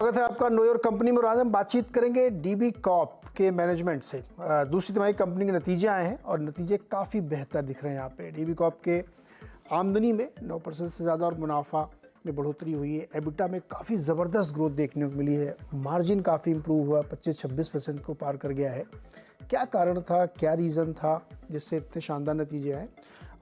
स्वागत है आपका नो योर कंपनी में। आज हम बातचीत करेंगे डीबी कॉर्प के मैनेजमेंट से। दूसरी तिमाही कंपनी के नतीजे आए हैं और नतीजे काफ़ी बेहतर दिख रहे हैं। यहाँ पे डीबी कॉर्प के आमदनी में 9% से ज़्यादा और मुनाफा में बढ़ोतरी हुई है। एबिटा में काफ़ी ज़बरदस्त ग्रोथ देखने को मिली है। मार्जिन काफ़ी इंप्रूव हुआ, 25-26% को पार कर गया है। क्या कारण था, क्या रीज़न था जिससे इतने शानदार नतीजे आए?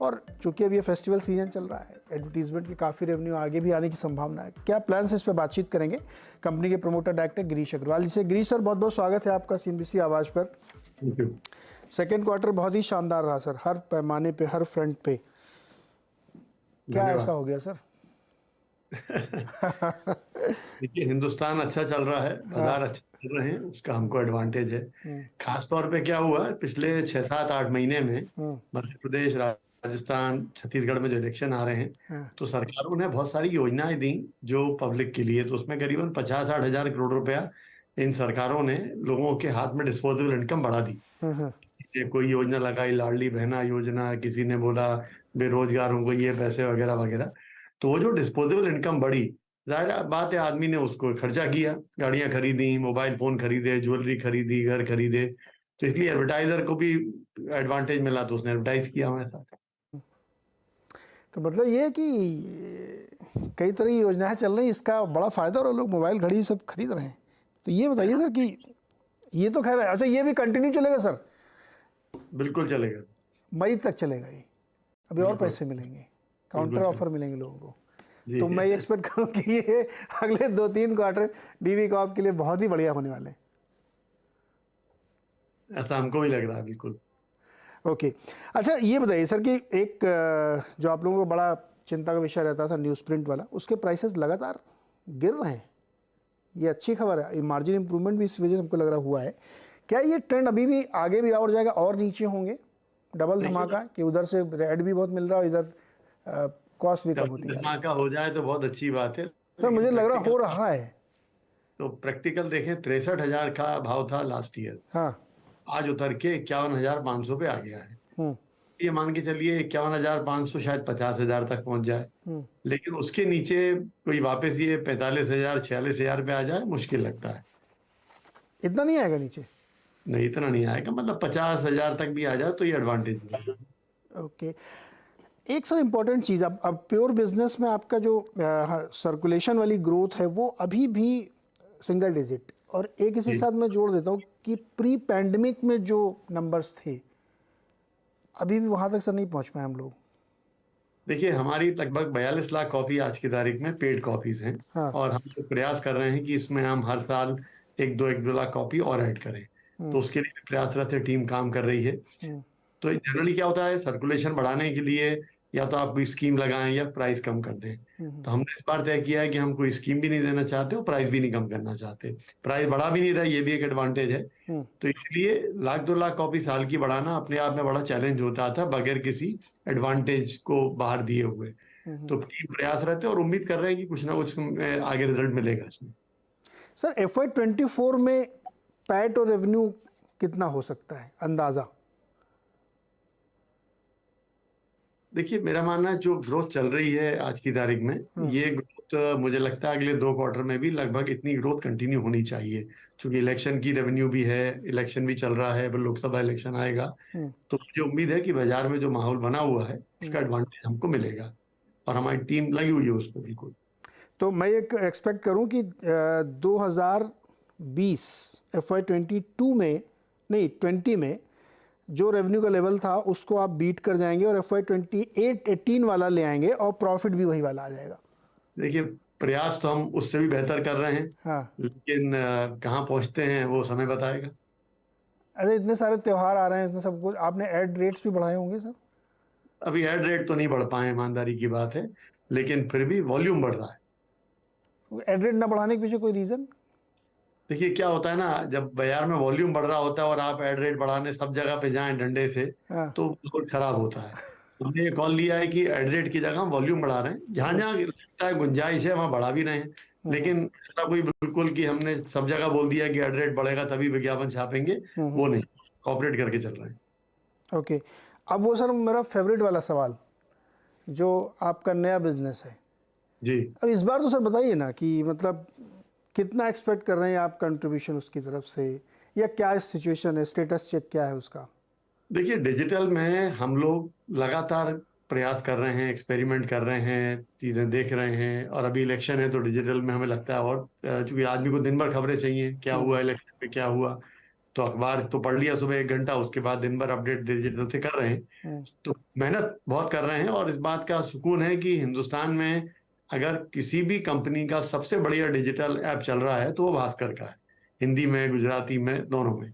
और चूँकि अब ये फेस्टिवल सीजन चल रहा है, एडवर्टीजमेंट की काफ़ी रेवेन्यू आगे भी आने की संभावना है। क्या प्लान्स है, इस पर बातचीत करेंगे कंपनी के प्रमोटर डायरेक्टर गिरीश अग्रवाल जी से। गिरीश सर, बहुत बहुत स्वागत है आपका सीएनबीसी आवाज़ पर। Thank you. सेकेंड क्वार्टर बहुत ही शानदार रहा सर, हर पैमाने पे, हर फ्रंट पे। क्या ऐसा हो गया सर? देखिए, हिंदुस्तान अच्छा चल रहा है, बाजार अच्छा चल रहे हैं, उसका हमको एडवांटेज है। खास तौर पे क्या हुआ पिछले 6-7-8 महीने में मध्य प्रदेश, राजस्थान, छत्तीसगढ़ में जो इलेक्शन आ रहे हैं, तो सरकारों ने बहुत सारी योजनाएं दी जो पब्लिक के लिए। तो उसमें करीबन 50-60 हजार करोड़ रुपया इन सरकारों ने लोगों के हाथ में डिस्पोजेबल इनकम बढ़ा दी। कोई योजना लगाई, लाडली बहना योजना, किसी ने बोला बेरोजगारों को ये पैसे वगैरह वगैरह। तो वो जो डिस्पोजेबल इनकम बढ़ी, जाहिर बात है आदमी ने उसको खर्चा किया, गाड़ियां खरीदी, मोबाइल फोन खरीदे, ज्वेलरी खरीदी, घर खरीदे। तो इसलिए एडवर्टाइजर को भी एडवांटेज मिला, तो उसने एडवर्टाइज किया हमारे साथ। तो मतलब ये है कि कई तरह की योजनाएं चल रही हैं, इसका बड़ा फायदा और लोग मोबाइल घड़ी सब खरीद रहे हैं। तो ये बताइए सर कि ये तो खैर, अच्छा ये भी कंटिन्यू चलेगा सर? बिल्कुल चलेगा, मई तक चलेगा ये? अभी और बिल्कुल पैसे मिलेंगे, काउंटर ऑफर मिलेंगे लोगों को। जी। तो मैं एक्सपेक्ट करूं कि ये अगले 2-3 क्वार्टर डीबी कॉर्प के लिए बहुत ही बढ़िया होने वाले हैं। ऐसा हमको भी लग रहा है, बिल्कुल। ओके, अच्छा ये बताइए सर कि एक जो आप लोगों को बड़ा चिंता का विषय रहता था, न्यूज़ प्रिंट वाला, उसके प्राइसेस लगातार गिर रहे हैं। ये अच्छी खबर है। मार्जिन इंप्रूवमेंट भी इस वजह से हमको लग रहा हुआ है। क्या ये ट्रेंड अभी भी आगे भी और जाएगा, और नीचे होंगे? डबल धमाका कि उधर से रेड भी बहुत मिल रहा है, इधर कॉस्ट भी कम होती है। धमाका हो जाए तो बहुत अच्छी बात है, सर मुझे लेकिन लग रहा हो प्रैक्टिकल रहा है। तो प्रैक्टिकल देखें, 63,000 का भाव था लास्ट ईयर, हाँ। आज उतर के 51,500 पे आ गया है। ये मान के चलिए 51,500 शायद 50,000 तक पहुंच जाए, लेकिन उसके नीचे कोई वापस ये 45,000 46,000 पे आ जाए, मुश्किल लगता है। इतना नहीं आएगा नीचे? नहीं, इतना नहीं आएगा, मतलब 50,000 तक भी आ जाए तो ये एडवांटेज है। ओके, एक सर इम्पॉर्टेंट चीज़, अब प्योर बिजनेस में आपका जो सर्कुलेशन वाली ग्रोथ है वो अभी भी सिंगल डिजिट, और एक इसी साथ मैं जोड़ देता हूँ कि प्री पैंडमिक में जो नंबर्स थे अभी भी वहाँ तक सर नहीं पहुँच पाए हम लोग। देखिए, हमारी लगभग 42 लाख कॉपी आज की तारीख में पेड कॉपीज हैं। हाँ। और हम लोग प्रयास कर रहे हैं कि इसमें हम हर साल 1-2 लाख कॉपी और ऐड करें। तो उसके लिए प्रयासरत है, टीम काम कर रही है। तो जनरली क्या होता है, सर्कुलेशन बढ़ाने के लिए या तो आप कोई स्कीम लगाएं या प्राइस कम कर दें। तो हमने इस बार तय किया है कि हम कोई स्कीम भी नहीं देना चाहते और प्राइस भी नहीं कम करना चाहते। प्राइस बढ़ा भी नहीं रहा, ये भी एक एडवांटेज है। तो इसलिए 1-2 लाख कॉपी साल की बढ़ाना अपने आप में बड़ा चैलेंज होता था, बगैर किसी एडवांटेज को बाहर दिए हुए। तो टीम प्रयासरत है और उम्मीद कर रहे हैं कि कुछ ना कुछ आगे रिजल्ट मिलेगा इसमें। सर FY24 में पैट और रेवेन्यू कितना हो सकता है अंदाज़ा? देखिए, मेरा मानना है जो ग्रोथ चल रही है आज की तारीख में, ये ग्रोथ मुझे लगता है अगले 2 क्वार्टर में भी लगभग इतनी ग्रोथ कंटिन्यू होनी चाहिए। क्योंकि इलेक्शन की रेवेन्यू भी है, इलेक्शन भी चल रहा है, फिर लोकसभा इलेक्शन आएगा। तो मुझे उम्मीद है कि बाजार में जो माहौल बना हुआ है उसका एडवांटेज हमको मिलेगा, और हमारी टीम लगी हुई है उस पर बिल्कुल। तो मैं एक एक्सपेक्ट करूं कि 2020 FY22 में, नहीं 20 में जो रेवेन्यू का लेवल था उसको आप बीट कर जाएंगे और FY28-18 वाला ले आएंगे और प्रॉफिट भी वही वाला आ जाएगा। देखिए, प्रयास तो हम उससे भी बेहतर कर रहे हैं। हाँ। लेकिन कहाँ पहुंचते हैं वो समय बताएगा। अरे इतने सारे त्यौहार आ रहे हैं, इतने सब कुछ, आपने ऐड रेट्स भी बढ़ाए होंगे सर? अभी एड रेट तो नहीं बढ़ पाए, ईमानदारी की बात है, लेकिन फिर भी वॉल्यूम बढ़ रहा है। ऐड रेट ना बढ़ाने के पीछे कोई रीज़न? देखिए, क्या होता है ना, जब बाजार में वॉल्यूम बढ़ रहा होता है और आप एड रेट बढ़ाने सब जगह पे जाएं डंडे से, हाँ। तो बिल्कुल खराब होता है। हमने ये कॉल लिया है कि एड रेट की जगह हम वॉल्यूम बढ़ा रहे हैं, जहां जहां लगता है गुंजाइश है वहां बढ़ा भी रहे हैं। लेकिन ऐसा कोई बिल्कुल कि हमने सब जगह बोल दिया कि एड रेट बढ़ेगा तभी विज्ञापन छापेंगे, वो नहीं। कॉपरेट करके चल रहे हैं। ओके, अब वो सर मेरा फेवरेट वाला सवाल, जो आपका नया बिजनेस है। जी। अब इस बार तो सर बताइए ना कि मतलब कितना एक्सपेक्ट कर रहे हैं आप कंट्रीब्यूशन उसकी तरफ से, या क्या सिचुएशन है, स्टेटस चेक क्या है उसका? देखिए, डिजिटल में हम लोग लगातार प्रयास कर रहे हैं, एक्सपेरिमेंट कर रहे हैं, चीज़ें देख रहे हैं। और अभी इलेक्शन है तो डिजिटल में हमें लगता है, और चूंकि आदमी को दिन भर खबरें चाहिए, क्या हुआ इलेक्शन में, क्या हुआ, तो अखबार तो पढ़ लिया सुबह 1 घंटा, उसके बाद दिन भर अपडेट डिजिटल से कर रहे हैं। तो मेहनत बहुत कर रहे हैं। और इस बात का सुकून है कि हिंदुस्तान में अगर किसी भी कंपनी का सबसे बढ़िया डिजिटल ऐप चल रहा है तो वो भास्कर का है, हिंदी में, गुजराती में, दोनों में।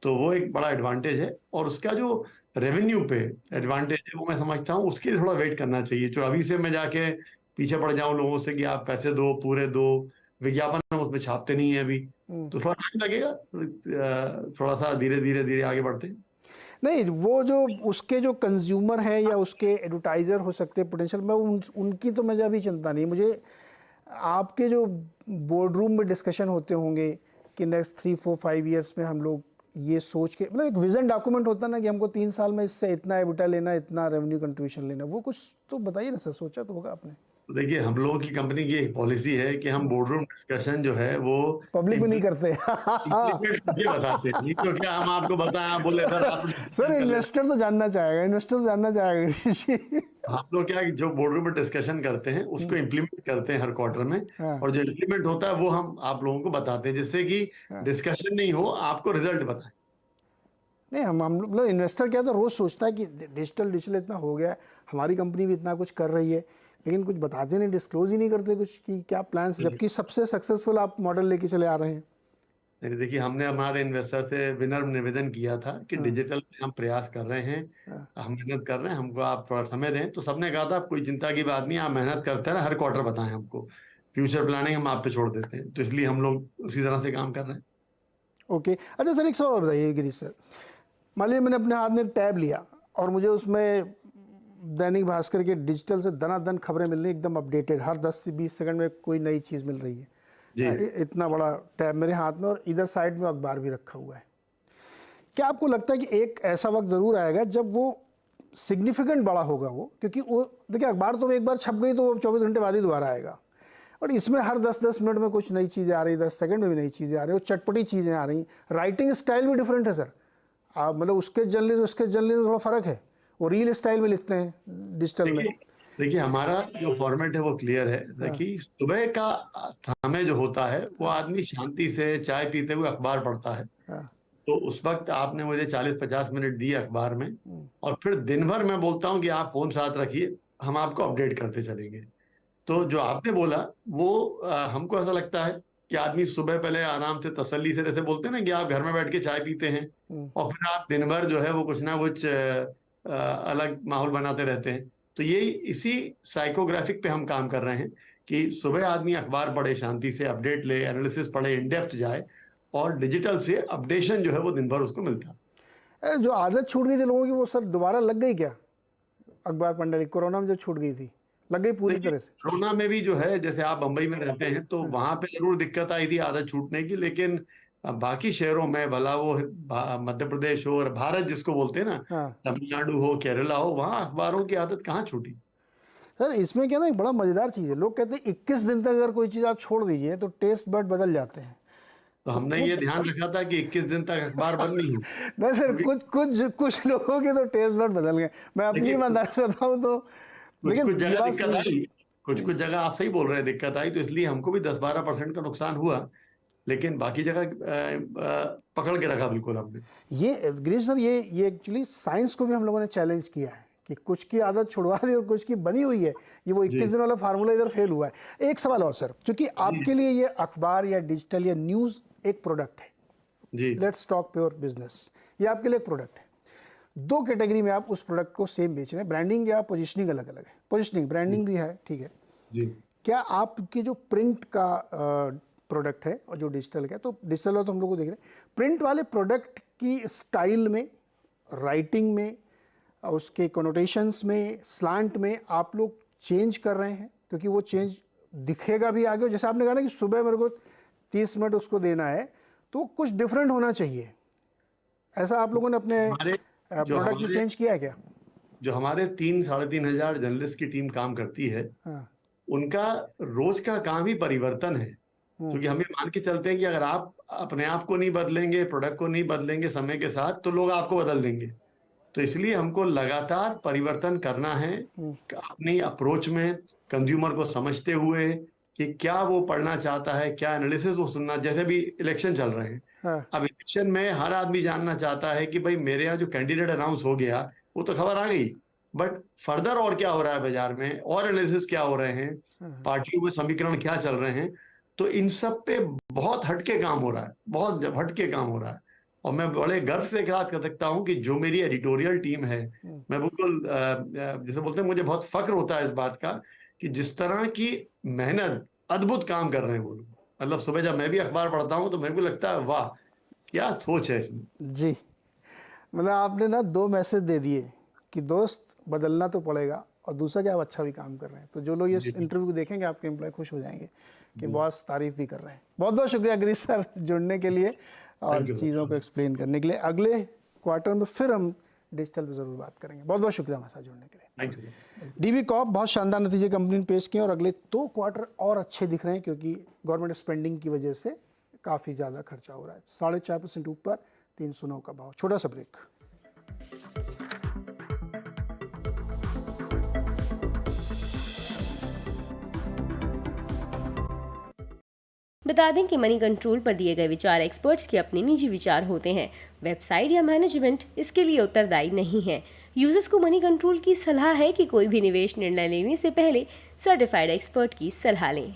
तो वो एक बड़ा एडवांटेज है। और उसका जो रेवेन्यू पे एडवांटेज है वो मैं समझता हूँ उसके लिए थोड़ा वेट करना चाहिए। जो अभी से मैं जाके पीछे पड़ जाऊं लोगों से कि आप पैसे दो, पूरे दो, विज्ञापन हम उसमें छापते नहीं है अभी, तो थोड़ा टाइम लगेगा। थोड़ा सा धीरे धीरे धीरे आगे बढ़ते हैं। नहीं, वो जो उसके जो कंज्यूमर हैं या उसके एडवर्टाइजर हो सकते हैं पोटेंशियल, मैं उनकी तो मुझे अभी चिंता नहीं। मुझे आपके जो बोर्ड रूम में डिस्कशन होते होंगे कि नेक्स्ट 3-4-5 ईयर्स में हम लोग ये सोच के, मतलब एक विजन डॉक्यूमेंट होता है ना कि हमको 3 साल में इससे इतना एबिटा लेना, इतना रेवेन्यू कंट्रीब्यूशन लेना, वो कुछ तो बताइए ना सर, सोचा तो होगा आपने? तो देखिए, हम लोगों की कंपनी की एक पॉलिसी है कि हम बोर्ड रूम डिस्कशन जो है वो पब्लिक में नहीं करते। इम्प्लीमेंट करके बताते हैं। नहीं तो क्या हम आपको बताएं, आप बोले सर आप सर कर लें। इन्वेस्टर तो जानना चाहेगा, इन्वेस्टर तो जानना चाहेगा गिरीश जी। हम लोग क्या है, जो बोर्ड रूम में डिस्कशन करते हैं उसको इम्प्लीमेंट करते हैं हर क्वार्टर में। हाँ, और जो इम्प्लीमेंट होता है वो हम आप लोगों को बताते हैं, जिससे कि हाँ। डिस्कशन नहीं हो, आपको रिजल्ट बताएं। नहीं, हम मतलब इन्वेस्टर क्या तो रोज सोचता है कि डिजिटल डिजिटल इतना हो गया है, हमारी कंपनी भी इतना कुछ कर रही है, लेकिन कुछ बताते नहीं, डिस्क्लोज ही नहीं करते कुछ कि क्या प्लान्स, जबकि सबसे सक्सेसफुल आप मॉडल लेके चले आ रहे हैं। नहीं, देखिए, हमने हमारे इन्वेस्टर से विनम्र निवेदन किया था कि डिजिटल में हम प्रयास कर रहे हैं, हम मेहनत कर रहे हैं, हमको आप थोड़ा समय दें। तो सबने कहा था कोई चिंता की बात नहीं, आप मेहनत करते हैं, हर क्वार्टर बताएं हमको, फ्यूचर प्लानिंग हम आप पे छोड़ देते हैं। तो इसलिए हम लोग उसी तरह से काम कर रहे हैं। ओके, अच्छा सर, एक सवाल और बताइए गिरीश सर। मान लीजिए मैंने अपने हाथ में एक टैब लिया और मुझे उसमें दैनिक भास्कर के डिजिटल से दनादन खबरें मिल रही, एकदम अपडेटेड, हर 10 से 20 सेकंड में कोई नई चीज़ मिल रही है। जी। इतना बड़ा टैब मेरे हाथ में, और इधर साइड में अखबार भी रखा हुआ है। क्या आपको लगता है कि एक ऐसा वक्त ज़रूर आएगा जब वो सिग्निफिकेंट बड़ा होगा वो, क्योंकि वो देखिए अखबार तो एक बार छप गई तो वो 24 घंटे बाद ही दोबारा आएगा, और इसमें हर 10-10 मिनट में कुछ नई चीज़ें आ रही, 10 सेकंड में भी नई चीज़ें आ रही, और चटपटी चीज़ें आ रही, राइटिंग स्टाइल भी डिफरेंट है सर। आप मतलब उसके जर्नलिज्म थोड़ा फ़र्क है, वो रील स्टाइल में लिखते हैं डिजिटल में। देखिए, हमारा जो फॉर्मेट है वो क्लियर है। देखिए, सुबह का समय जो होता है वो आदमी शांति से चाय पीते हुए अखबार पढ़ता है। हाँ, तो उस वक्त आपने मुझे 40-50 मिनट दिए अखबार में, और फिर दिन भर मैं बोलता हूँ कि आप फोन साथ रखिए, हम आपको अपडेट करते चलेंगे। तो जो आपने बोला वो हमको ऐसा लगता है कि आदमी सुबह पहले आराम से तसल्ली से, जैसे बोलते हैं ना कि आप घर में बैठ के चाय पीते हैं और फिर आप दिन भर जो है वो कुछ ना कुछ अलग माहौल बनाते रहते हैं। तो ये इसी साइकोग्राफिक पे हम काम कर रहे हैं कि सुबह आदमी अखबार पढ़े, शांति से अपडेट ले, एनालिसिस पढ़े, इन डेप्थ जाए, और डिजिटल से अपडेशन जो है वो दिन भर उसको मिलता है। जो आदत छूट गई थी लोगों की, वो सर दोबारा लग गई क्या अखबार पढ़ने की? कोरोना में जब छूट गई थी, लग गई पूरी देखिए, तरह से? कोरोना में भी जो है, जैसे आप बंबई में रहते हैं तो वहां पे जरूर दिक्कत आई थी आदत छूटने की, लेकिन बाकी शहरों में, भला वो मध्य प्रदेश हो और भारत जिसको बोलते हैं ना, हाँ तमिलनाडु हो, केरला हो, वहां अखबारों की आदत कहाँ छूटी। सर, इसमें क्या ना, एक बड़ा मज़ेदार चीज़ है, लोग कहते हैं 21 दिन तक अगर कोई चीज़ आप छोड़ दीजिए तो टेस्ट बड बदल जाते हैं। तो हमने ये ध्यान रखा था कि 21 दिन तक अखबार बंद नहीं हो। नहीं सर, क्योंकि कुछ लोगों के तो टेस्ट बड बदल गए, मैं अपनी देखिए, ईमानदारी बताऊं तो। कुछ लेकिन कुछ ये जगह बात दिक्कत आई, कुछ कुछ जगह आप सही बोल रहे हैं दिक्कत आई, तो इसलिए हमको भी 10-12% का नुकसान हुआ, लेकिन बाकी जगह पकड़ के रखा बिल्कुल हमने। ये गिरीश सर, ये एक्चुअली साइंस को भी हम लोगों ने चैलेंज किया है कि कुछ की आदत छुड़वा दी और कुछ की बनी हुई है, ये वो 21 दिन वाला फार्मूला इधर फेल हुआ है। एक सवाल और सर, क्योंकि आपके लिए ये अखबार या डिजिटल या न्यूज़ एक प्रोडक्ट है, जी। लेट्स टॉक प्योर बिजनेस, ये आपके लिए एक प्रोडक्ट है। दो कैटेगरी में आप उस प्रोडक्ट को सेम बेच रहे हैं, ब्रांडिंग या पोजिशनिंग अलग अलग है। पोजिशनिंग, ब्रांडिंग भी है, ठीक है। जी। क्या आपके जो प्रिंट का प्रोडक्ट है और जो डिजिटल का है, तो डिजिटल वाला तो हम लोग को देख रहे हैं, प्रिंट वाले प्रोडक्ट की स्टाइल में, राइटिंग में, उसके कोनोटेशंस में, स्लांट में आप लोग चेंज कर रहे हैं, क्योंकि वो चेंज दिखेगा भी आगे। जैसे आपने कहा ना कि सुबह मेरे को 30 मिनट उसको देना है, तो कुछ डिफरेंट होना चाहिए, ऐसा आप लोगों ने अपने प्रोडक्ट में चेंज किया है क्या? जो हमारे 3-3.5 हजार जर्नलिस्ट की टीम काम करती है, हाँ, उनका रोज का काम ही परिवर्तन है। क्योंकि हम ये मान के चलते हैं कि अगर आप अपने आप को नहीं बदलेंगे, प्रोडक्ट को नहीं बदलेंगे समय के साथ, तो लोग आपको बदल देंगे। तो इसलिए हमको लगातार परिवर्तन करना है अपनी अप्रोच में, कंज्यूमर को समझते हुए कि क्या वो पढ़ना चाहता है, क्या एनालिसिस वो सुनना। जैसे भी इलेक्शन चल रहे हैं, हाँ, अब इलेक्शन में हर आदमी जानना चाहता है कि भाई मेरे यहाँ जो कैंडिडेट अनाउंस हो गया वो तो खबर आ गई, बट फर्दर और क्या हो रहा है बाजार में, और एनालिसिस क्या हो रहे हैं, पार्टियों में समीकरण क्या चल रहे हैं। तो इन सब पे बहुत हटके काम हो रहा है, बहुत हटके काम हो रहा है। और मैं बड़े गर्व से बात कर सकता हूँ कि जो मेरी एडिटोरियल टीम है, मैं बिल्कुल जैसे बोलते हैं, मुझे बहुत फक्र होता है इस बात का कि जिस तरह की मेहनत, अद्भुत काम कर रहे हैं वो लोग। मतलब सुबह जब मैं भी अखबार पढ़ता हूँ तो मेरे को लगता है वाह क्या सोच है इसमें। जी, मतलब आपने ना 2 मैसेज दे दिए कि दोस्त बदलना तो पड़ेगा, और दूसरा कि आप अच्छा भी काम कर रहे हैं। तो जो लोग ये इंटरव्यू को देखेंगे, आपके एम्प्लॉय खुश हो जाएंगे कि बॉस तारीफ भी कर रहे हैं। बहुत बहुत शुक्रिया गिरीश सर जुड़ने के लिए और चीज़ों को एक्सप्लेन करने के लिए। अगले क्वार्टर में फिर हम डिजिटल पे ज़रूर बात करेंगे। बहुत बहुत शुक्रिया हमारे साथ जुड़ने के लिए। Thank you. डीबी कॉप बहुत शानदार नतीजे कंपनी ने पेश किए और अगले 2 क्वार्टर और अच्छे दिख रहे हैं, क्योंकि गवर्नमेंट स्पेंडिंग की वजह से काफ़ी ज़्यादा खर्चा हो रहा है। 4.5% ऊपर, 309 का भाव। छोटा सा ब्रेक। बता दें कि मनी कंट्रोल पर दिए गए विचार एक्सपर्ट्स के अपने निजी विचार होते हैं। वेबसाइट या मैनेजमेंट इसके लिए उत्तरदायी नहीं है। यूजर्स को मनी कंट्रोल की सलाह है कि कोई भी निवेश निर्णय लेने से पहले सर्टिफाइड एक्सपर्ट की सलाह लें।